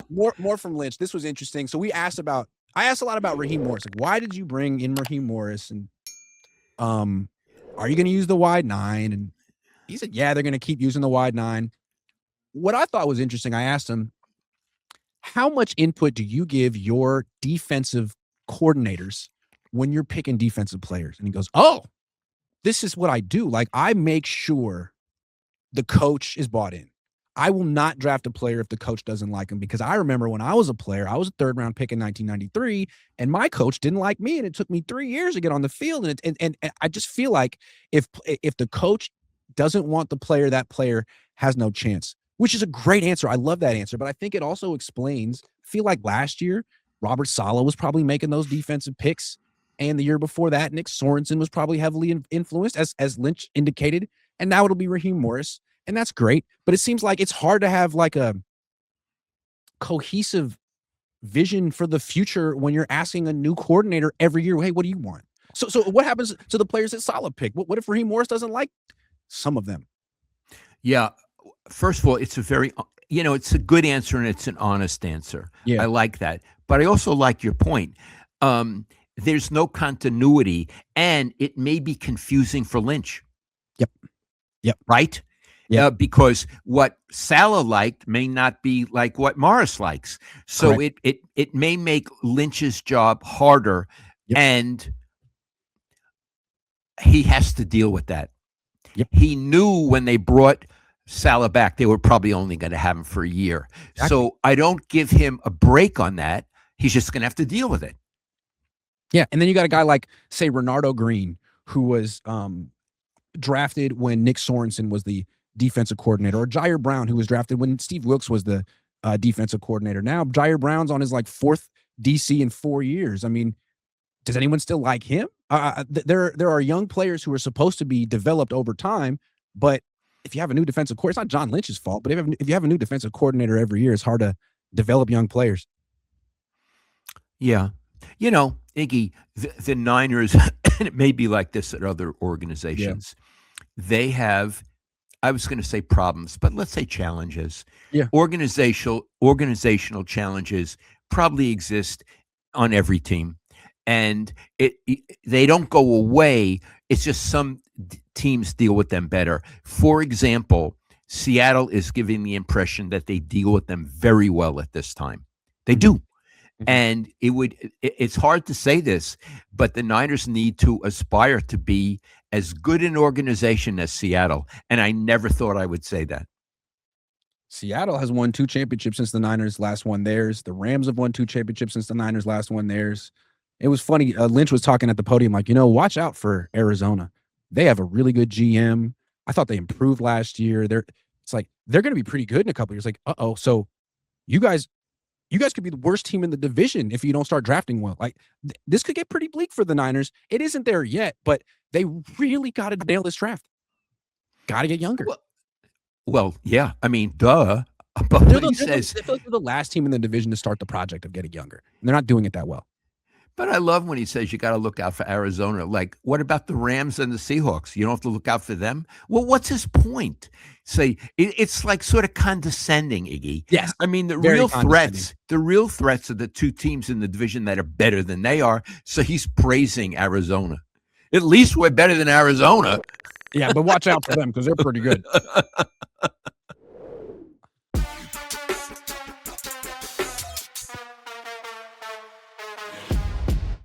more from Lynch. This was interesting. So I asked a lot about Raheem Morris. Like, why did you bring in Raheem Morris? And are you going to use the wide 9? And he said, yeah, they're going to keep using the wide 9. What I thought was interesting, I asked him, how much input do you give your defensive coordinators when you're picking defensive players? And he goes, oh, this is what I do. Like, I make sure the coach is bought in. I will not draft a player if the coach doesn't like him, because I remember when I was a player, I was a 3rd-round pick in 1993, and my coach didn't like me, and it took me 3 years to get on the field. And I just feel like if the coach doesn't want the player, that player has no chance, which is a great answer. I love that answer, but I think it also explains, I feel like last year, Robert Saleh was probably making those defensive picks, and the year before that, Nick Sorensen was probably heavily influenced, as Lynch indicated, and now it'll be Raheem Morris. And that's great, but it seems like it's hard to have like a cohesive vision for the future when you're asking a new coordinator every year, hey, what do you want? So what happens to the players that Saleh picked? What if Raheem Morris doesn't like some of them? Yeah. First of all, it's it's a good answer and it's an honest answer. Yeah. I like that. But I also like your point. There's no continuity, and it may be confusing for Lynch. Yep. Right? Yeah, because what Saleh liked may not be like what Morris likes. So it may make Lynch's job harder, and he has to deal with that. Yep. He knew when they brought Saleh back, they were probably only going to have him for a year. Exactly. So I don't give him a break on that. He's just going to have to deal with it. Yeah, and then you got a guy like, say, Renardo Green, who was drafted when Nick Sorensen was the defensive coordinator, or Jair Brown, who was drafted when Steve Wilkes was the defensive coordinator. Now Jair Brown's on his 4th DC in 4 years. I mean, does anyone still like him? There are young players who are supposed to be developed over time, but if you have a new defensive coordinator, it's not John Lynch's fault, but if you have a new defensive coordinator every year, it's hard to develop young players. Yeah. Iggy, the Niners, and it may be like this at other organizations, they have, I was going to say problems, but let's say challenges. Yeah. Organizational challenges probably exist on every team, and they don't go away. It's just some teams deal with them better. For example, Seattle is giving the impression that they deal with them very well at this time. They do. Mm-hmm. And it's hard to say this, but the Niners need to aspire to be as good an organization as Seattle. And I never thought I would say that. Seattle has won 2 championships since the Niners last won theirs. The Rams have won 2 championships since the Niners last won theirs. It was funny. Lynch was talking at the podium like, watch out for Arizona. They have a really good GM. I thought they improved last year. They're going to be pretty good in a couple of years. Like, uh-oh. So you guys could be the worst team in the division if you don't start drafting well. Like, this could get pretty bleak for the Niners. It isn't there yet, but they really got to nail this draft. Got to get younger. Well, yeah. I mean, duh. But they're the last team in the division to start the project of getting younger. And they're not doing it that well. But I love when he says you got to look out for Arizona. Like, what about the Rams and the Seahawks? You don't have to look out for them? Well, what's his point? Say, it's like sort of condescending, Iggy. Yes. I mean, the real threats are the 2 teams in the division that are better than they are. So he's praising Arizona. At least we're better than Arizona. Yeah, but watch out for them because they're pretty good.